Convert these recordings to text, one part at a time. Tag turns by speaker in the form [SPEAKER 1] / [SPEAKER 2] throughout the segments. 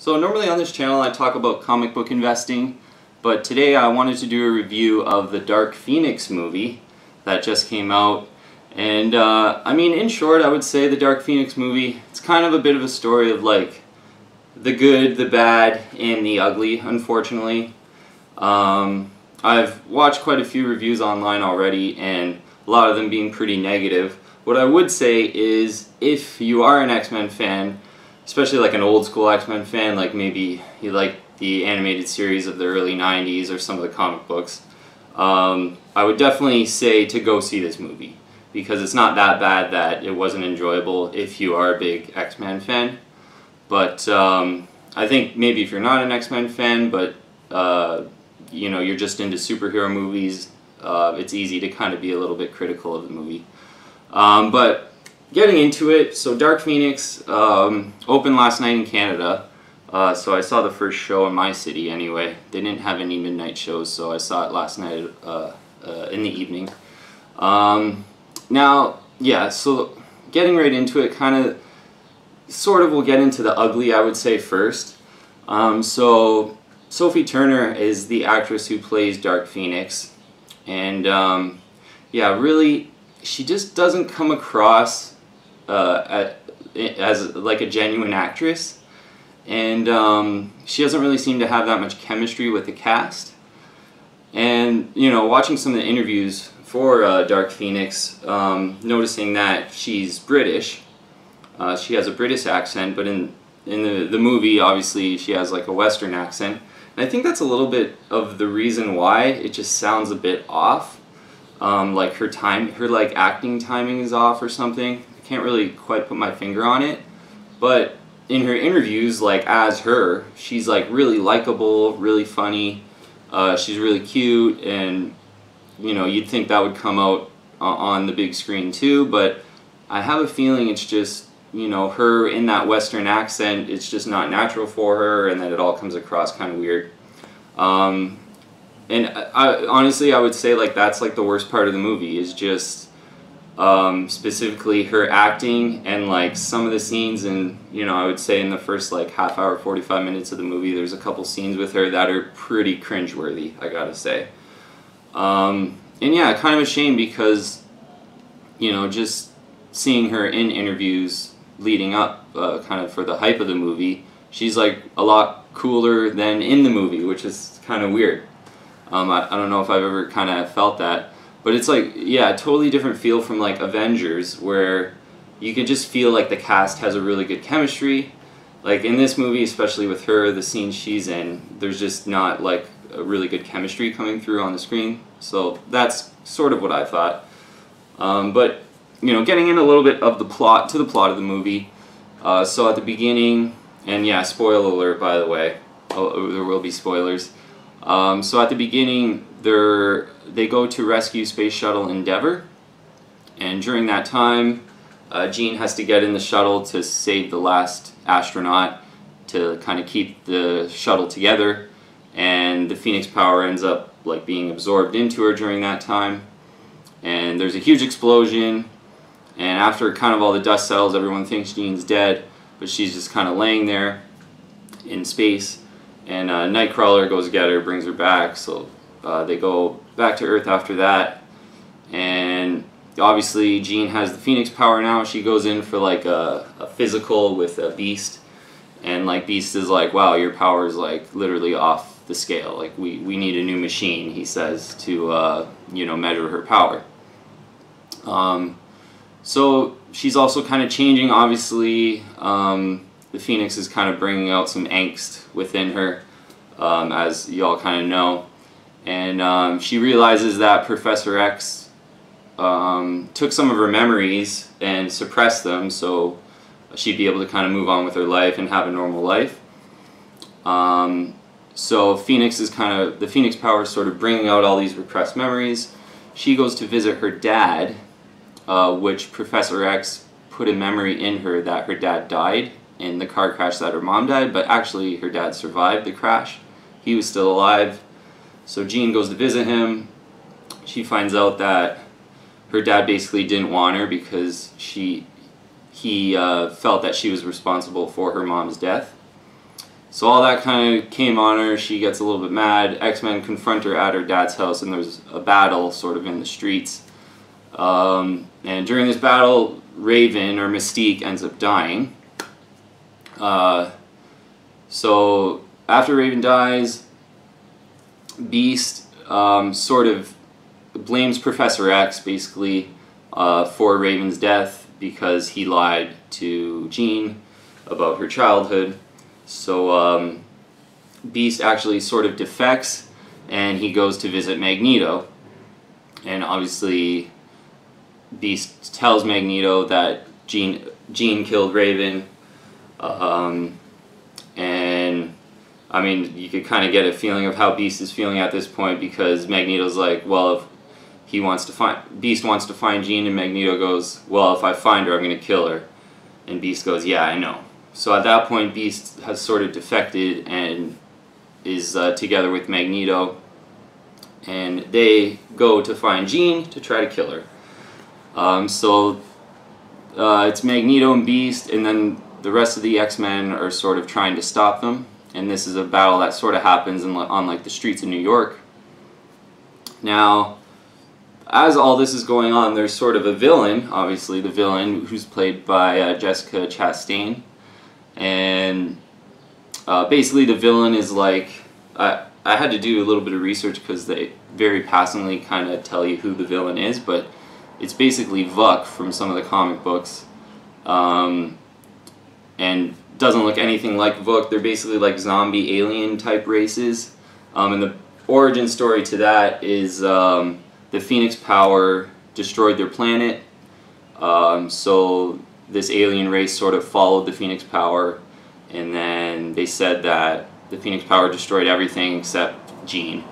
[SPEAKER 1] So normally on this channel I talk about comic book investing, but today I wanted to do a review of the Dark Phoenix movie that just came out. And I mean, in short, I would say the Dark Phoenix movie, it's kind of a bit of a story of like the good, the bad, and the ugly, unfortunately. I've watched quite a few reviews online already, and a lot of them being pretty negative. What I would say is, if you are an X-Men fan, especially like an old school X-Men fan, like maybe you like the animated series of the early 90s or some of the comic books, I would definitely say to go see this movie, because it's not that bad that it wasn't enjoyable if you are a big X-Men fan. But I think maybe if you're not an X-Men fan, but you know, you're just into superhero movies, it's easy to kind of be a little bit critical of the movie. But getting into it, so Dark Phoenix opened last night in Canada. So I saw the first show in my city anyway. They didn't have any midnight shows, so I saw it last night in the evening. Now, yeah, so getting right into it, sort of we'll get into the ugly, I would say, first. So Sophie Turner is the actress who plays Dark Phoenix, and yeah, really, she just doesn't come across as like a genuine actress, and she doesn't really seem to have that much chemistry with the cast. And you know, watching some of the interviews for Dark Phoenix, noticing that she's British, she has a British accent, but in the movie, obviously, she has like a Western accent. And I think that's a little bit of the reason why it just sounds a bit off. Like her like acting timing is off or something. I can't really quite put my finger on it. But in her interviews, like as her, she's like really likable, really funny. She's really cute, and you know, you'd think that would come out on the big screen too. But I have a feeling it's just, you know, her in that Western accent, it's just not natural for her, and that it all comes across kind of weird. And honestly, I would say like that's like the worst part of the movie, is just specifically her acting, and like some of the scenes, and you know, I would say in the first like half hour, 45 minutes of the movie, there's a couple scenes with her that are pretty cringeworthy, I gotta say. And yeah, kind of a shame, because you know, just seeing her in interviews leading up kind of for the hype of the movie, she's like a lot cooler than in the movie, which is kind of weird. I don't know if I've ever kind of felt that, but it's like, yeah, a totally different feel from like Avengers, where you can just feel like the cast has a really good chemistry. Like in this movie, especially with her, the scene she's in, there's just not like a really good chemistry coming through on the screen. So that's sort of what I thought. But you know, getting in a little bit of the plot of the movie. So at the beginning, and yeah, spoiler alert, by the way, there will be spoilers. So at the beginning, they go to rescue Space Shuttle Endeavour, and during that time, Jean has to get in the shuttle to save the last astronaut, to kind of keep the shuttle together, and the Phoenix power ends up like being absorbed into her during that time, and there's a huge explosion. And after kind of all the dust settles, everyone thinks Jean's dead, but she's just kind of laying there in space. And Nightcrawler goes to get her, brings her back, so they go back to Earth after that. And obviously Jean has the Phoenix power now. She goes in for like a physical with Beast. And like Beast is like, wow, your power is like literally off the scale. Like we need a new machine, he says, to you know, measure her power. So she's also kind of changing, obviously. The Phoenix is kind of bringing out some angst within her, as y'all kind of know. And she realizes that Professor X took some of her memories and suppressed them, so she'd be able to kind of move on with her life and have a normal life. So the Phoenix power is sort of bringing out all these repressed memories. She goes to visit her dad, which Professor X put a memory in her that her dad died in the car crash that her mom died, but actually her dad survived the crash. He was still alive. So Jean goes to visit him. She finds out that her dad basically didn't want her because he felt that she was responsible for her mom's death. So all that kind of came on her. She gets a little bit mad. X-Men confront her at her dad's house, and there's a battle sort of in the streets. And during this battle, Raven, or Mystique, ends up dying. So after Raven dies, Beast sort of blames Professor X, basically, for Raven's death because he lied to Jean about her childhood. So Beast actually sort of defects, and he goes to visit Magneto. And obviously Beast tells Magneto that Jean killed Raven. And I mean, you could kind of get a feeling of how Beast is feeling at this point, because Magneto's like, well, if Beast wants to find Jean, and Magneto goes, well, if I find her, I'm going to kill her. And Beast goes, yeah, I know. So at that point, Beast has sort of defected and is together with Magneto, and they go to find Jean to try to kill her. It's Magneto and Beast, and then the rest of the X-Men are sort of trying to stop them. And this is a battle that sort of happens on like the streets of New York. Now, as all this is going on, there's sort of a villain, obviously the villain, who's played by Jessica Chastain. And basically the villain is like, I had to do a little bit of research because they very passingly kind of tell you who the villain is, but it's basically Vuk from some of the comic books. And doesn't look anything like Vuk. They're basically like zombie alien type races. And the origin story to that is the Phoenix Power destroyed their planet. So this alien race sort of followed the Phoenix Power, and then they said that the Phoenix Power destroyed everything except Jean.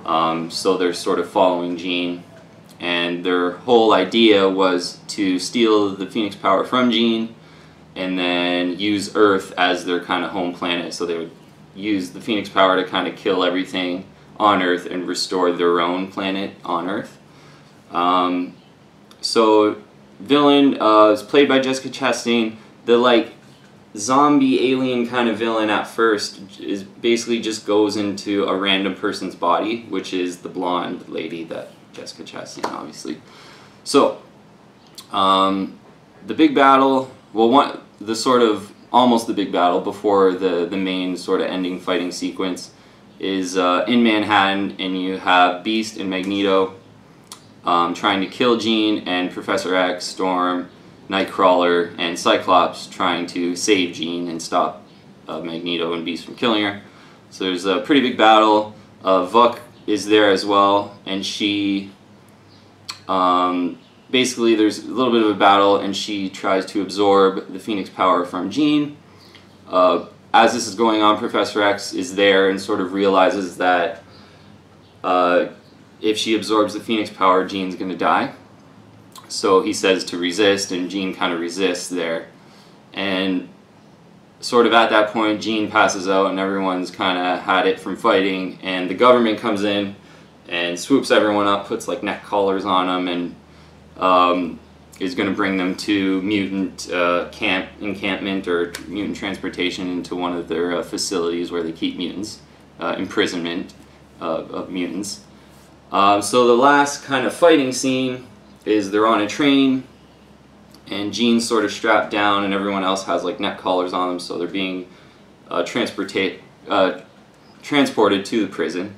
[SPEAKER 1] So they're sort of following Jean, and their whole idea was to steal the Phoenix Power from Jean and then use Earth as their kind of home planet. So they would use the Phoenix Power to kind of kill everything on Earth and restore their own planet on Earth. So villain is played by Jessica Chastain. The like zombie alien kind of villain at first is basically just goes into a random person's body, which is the blonde lady that Jessica Chastain, obviously. So the big battle, well, almost the big battle before the main sort of ending fighting sequence is in Manhattan, and you have Beast and Magneto trying to kill Jean, and Professor X, Storm, Nightcrawler, and Cyclops trying to save Jean and stop Magneto and Beast from killing her. So there's a pretty big battle. Vuk is there as well, and she basically there's a little bit of a battle, and she tries to absorb the Phoenix Power from Jean. As this is going on, Professor X is there and sort of realizes that if she absorbs the Phoenix Power, Jean's going to die. So he says to resist, and Jean kind of resists there. And sort of at that point, Jean passes out, and everyone's kind of had it from fighting, and the government comes in and swoops everyone up, puts like neck collars on them, and is going to bring them to mutant encampment or mutant transportation into one of their facilities where they keep mutants, imprisonment of mutants. So the last kind of fighting scene is they're on a train, and Jean's sort of strapped down, and everyone else has like neck collars on them, so they're being transported to the prison.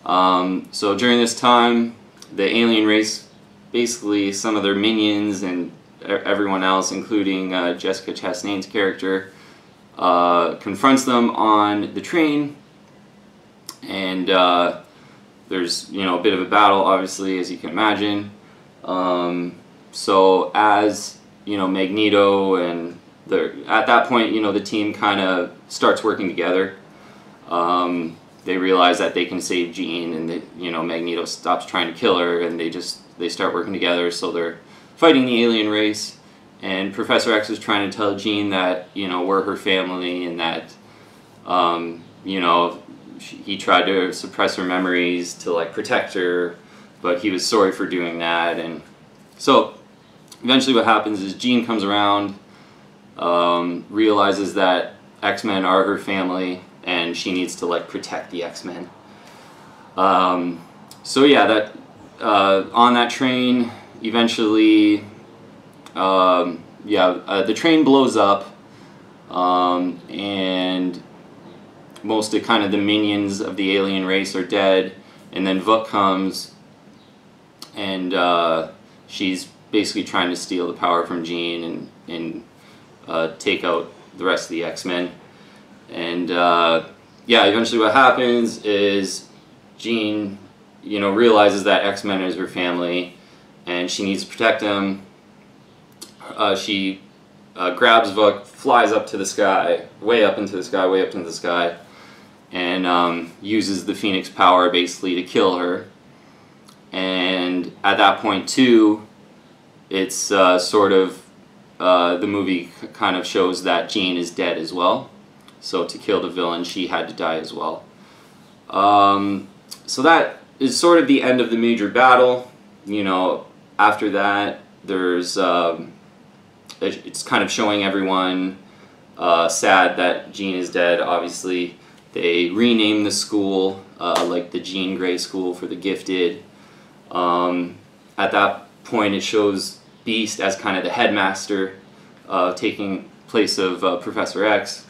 [SPEAKER 1] So during this time, the alien race, basically some of their minions and everyone else, including Jessica Chastain's character, confronts them on the train, and there's a bit of a battle, obviously, as you can imagine. So as Magneto and at that point, the team kind of starts working together. They realize that they can save Jean, and Magneto stops trying to kill her, and they start working together. So they're fighting the alien race, and Professor X is trying to tell Jean that we're her family, and that he tried to suppress her memories to like protect her, but he was sorry for doing that. And so eventually what happens is Jean comes around, realizes that X-Men are her family, and she needs to like protect the X-Men. So yeah, that on that train, eventually, the train blows up, and most of kind of the minions of the alien race are dead, and then Vuk comes, and she's basically trying to steal the power from Jean and take out the rest of the X-Men. And yeah, eventually what happens is Jean, realizes that X-Men is her family, and she needs to protect them. She grabs Vuk, flies up to the sky, way up into the sky, and uses the Phoenix power basically to kill her. And at that point too, it's sort of the movie kind of shows that Jean is dead as well. So to kill the villain, she had to die as well. So that is sort of the end of the major battle. After that, there's it's kind of showing everyone sad that Jean is dead. Obviously, they rename the school like the Jean Grey School for the Gifted. At that point, it shows Beast as kind of the headmaster, taking place of Professor X.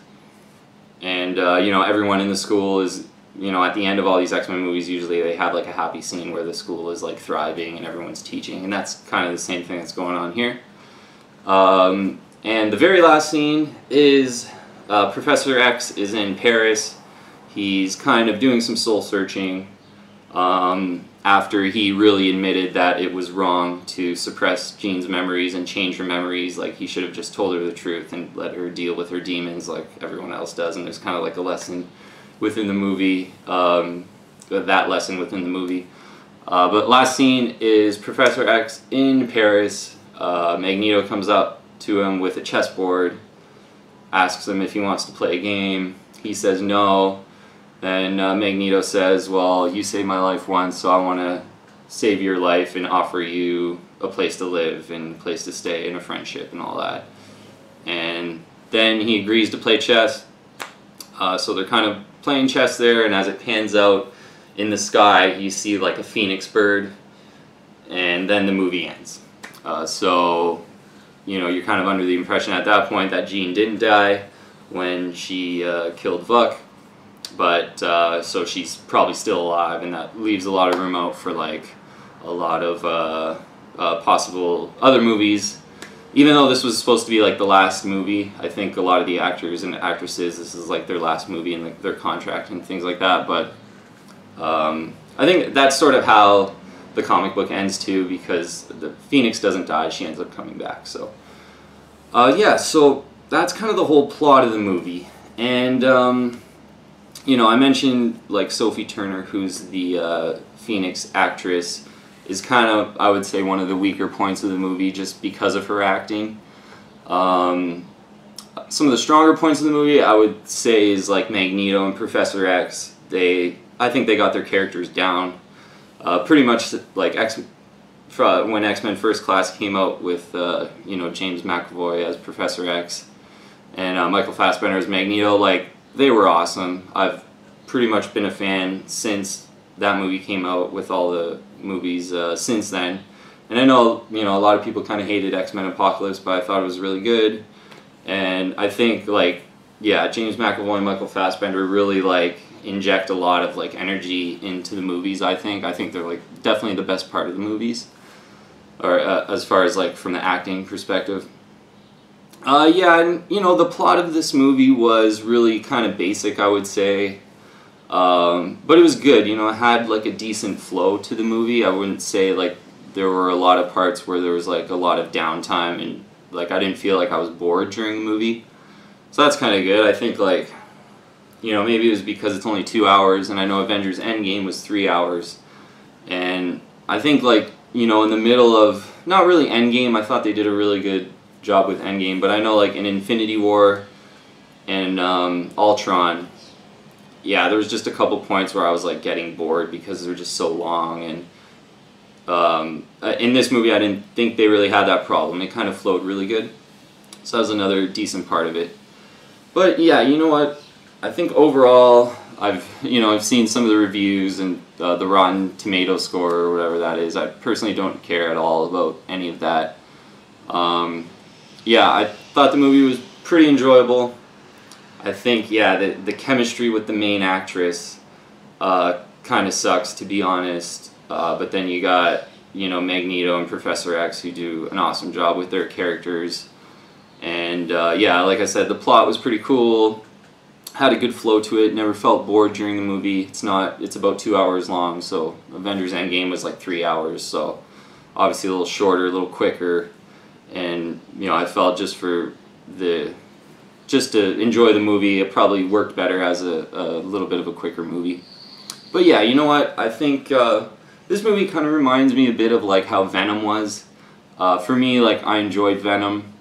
[SPEAKER 1] And everyone in the school is, at the end of all these X-Men movies, usually they have like a happy scene where the school is like thriving and everyone's teaching, and that's kind of the same thing that's going on here. And the very last scene is Professor X is in Paris. He's kind of doing some soul searching after he really admitted that it was wrong to suppress Jean's memories and change her memories. Like, he should have just told her the truth and let her deal with her demons like everyone else does. And there's kind of like a lesson within the movie, that lesson within the movie. But last scene is Professor X in Paris. Magneto comes up to him with a chessboard, asks him if he wants to play a game. He says no. Then Magneto says, well, you saved my life once, so I want to save your life and offer you a place to live and a place to stay and a friendship and all that. And then he agrees to play chess. So they're kind of playing chess there, and as it pans out in the sky, you see like a phoenix bird, and then the movie ends. So, you're kind of under the impression at that point that Jean didn't die when she killed Vuk. But so she's probably still alive, and that leaves a lot of room out for like a lot of possible other movies. Even though this was supposed to be like the last movie, I think a lot of the actors and actresses, this is like their last movie in their contract and things like that. But I think that's sort of how the comic book ends too, because the Phoenix doesn't die; she ends up coming back. So yeah, so that's kind of the whole plot of the movie. And I mentioned like Sophie Turner, who's the Phoenix actress, is kind of, I would say, one of the weaker points of the movie just because of her acting. Some of the stronger points of the movie, I would say, is like Magneto and Professor X. I think they got their characters down. Pretty much like when X-Men First Class came out with James McAvoy as Professor X and Michael Fassbender as Magneto, like, they were awesome. I've pretty much been a fan since that movie came out, with all the movies since then. And I know, a lot of people kind of hated X-Men Apocalypse, but I thought it was really good. And I think, like, yeah, James McAvoy and Michael Fassbender really, like, inject a lot of, like, energy into the movies, I think. I think they're, like, definitely the best part of the movies, or as far as, like, from the acting perspective. Yeah, and, the plot of this movie was really kind of basic, I would say. But it was good, it had, like, a decent flow to the movie. I wouldn't say, like, there were a lot of parts where there was, like, a lot of downtime, and, like, I didn't feel like I was bored during the movie. So that's kind of good. I think, like, maybe it was because it's only 2 hours, and I know Avengers Endgame was 3 hours. And I think, like, in the middle of, not really Endgame, I thought they did a really good job with Endgame, but I know, like, in Infinity War and Ultron, yeah, there was just a couple points where I was, like, getting bored because they're just so long. And in this movie, I didn't think they really had that problem. It kind of flowed really good. So that was another decent part of it. But yeah, you know what? I think overall, I've seen some of the reviews and the Rotten Tomato score or whatever that is. I personally don't care at all about any of that. Yeah, I thought the movie was pretty enjoyable. I think, yeah, the chemistry with the main actress kind of sucks, to be honest. But then you got, Magneto and Professor X, who do an awesome job with their characters. And yeah, like I said, the plot was pretty cool. Had a good flow to it. Never felt bored during the movie. It's about 2 hours long. So Avengers Endgame was like 3 hours. So obviously a little shorter, a little quicker. And I felt just to enjoy the movie, it probably worked better as a little bit of a quicker movie. But yeah, you know what? I think this movie kind of reminds me a bit of like how Venom was. For me, like, I enjoyed Venom.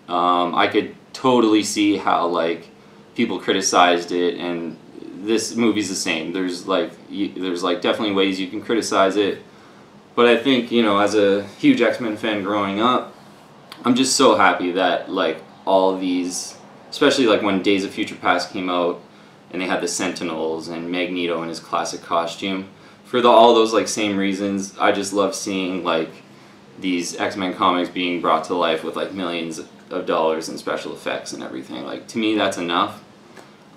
[SPEAKER 1] I could totally see how like people criticized it, and this movie's the same. There's definitely ways you can criticize it, but I think as a huge X-Men fan growing up, I'm just so happy that like all these, especially like when Days of Future Past came out and they had the Sentinels and Magneto in his classic costume. For all those like same reasons, I just love seeing like these X-Men comics being brought to life with like millions of dollars in special effects and everything. Like, to me, that's enough.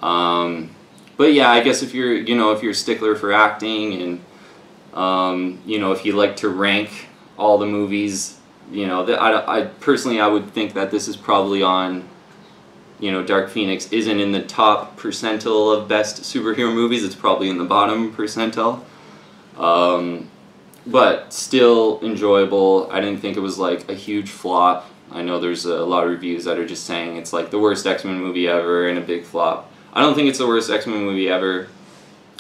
[SPEAKER 1] But yeah, I guess if you're a stickler for acting and if you like to rank all the movies, I personally would think that this is probably on, Dark Phoenix isn't in the top percentile of best superhero movies. It's probably in the bottom percentile. But still enjoyable. I didn't think it was like a huge flop. I know there's a lot of reviews that are just saying it's like the worst X-Men movie ever and a big flop. I don't think it's the worst X-Men movie ever.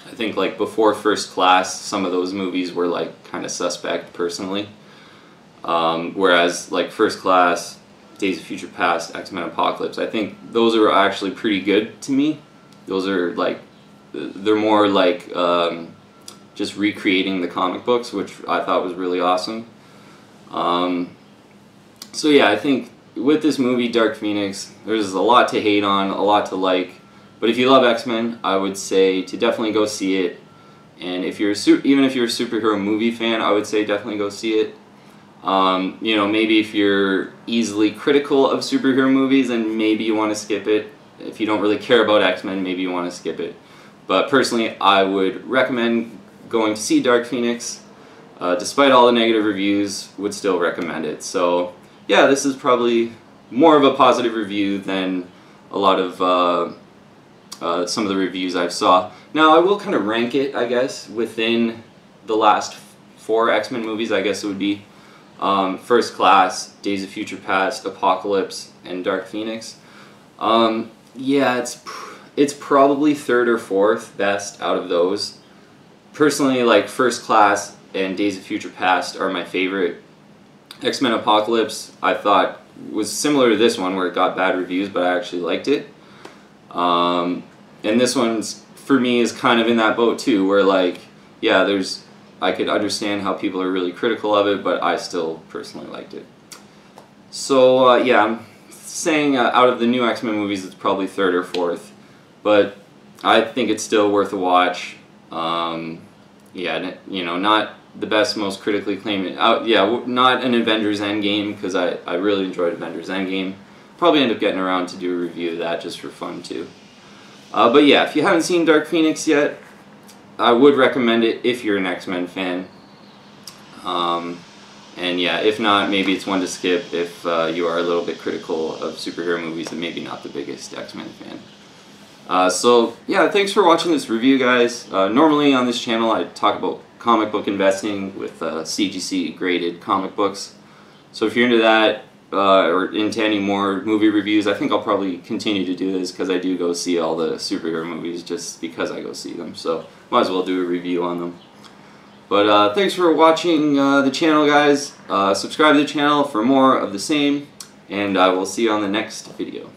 [SPEAKER 1] I think like before First Class, some of those movies were like kind of suspect personally. Whereas like First Class, Days of Future Past, X-Men Apocalypse, I think those are actually pretty good to me. Those are like, they're more like just recreating the comic books, which I thought was really awesome. So yeah, I think with this movie, Dark Phoenix, there's a lot to hate on, a lot to like. But if you love X-Men, I would say to definitely go see it. And if you're even if you're a superhero movie fan, I would say definitely go see it. Maybe if you're easily critical of superhero movies, and maybe you want to skip it. If you don't really care about X-Men, maybe you want to skip it. But personally, I would recommend going to see Dark Phoenix. Despite all the negative reviews, would still recommend it. So yeah, this is probably more of a positive review than a lot of some of the reviews I've saw. Now I will kind of rank it, I guess, within the last 4 X-Men movies. I guess it would be First Class, Days of Future Past, Apocalypse, and Dark Phoenix. Yeah, it's probably 3rd or 4th best out of those. Personally, like First Class and Days of Future Past are my favorite. X-Men Apocalypse, I thought, was similar to this one where it got bad reviews, but I actually liked it. And this one's, for me, is kind of in that boat too, where like, yeah, I could understand how people are really critical of it, but I still personally liked it. So yeah, I'm saying out of the new X-Men movies, it's probably 3rd or 4th, but I think it's still worth a watch. Yeah, not the best, most critically acclaimed. Yeah, not an Avengers Endgame, because I really enjoyed Avengers Endgame. Probably end up getting around to do a review of that just for fun too. But yeah, if you haven't seen Dark Phoenix yet, I would recommend it if you're an X-Men fan. And yeah, if not, maybe it's one to skip if you are a little bit critical of superhero movies and maybe not the biggest X-Men fan. So yeah, thanks for watching this review, guys. Normally on this channel I talk about comic book investing with CGC graded comic books. So if you're into that, or into any more movie reviews, I think I'll probably continue to do this because I do go see all the superhero movies just because I go see them. So might as well do a review on them. But thanks for watching the channel, guys. Subscribe to the channel for more of the same, and I will see you on the next video.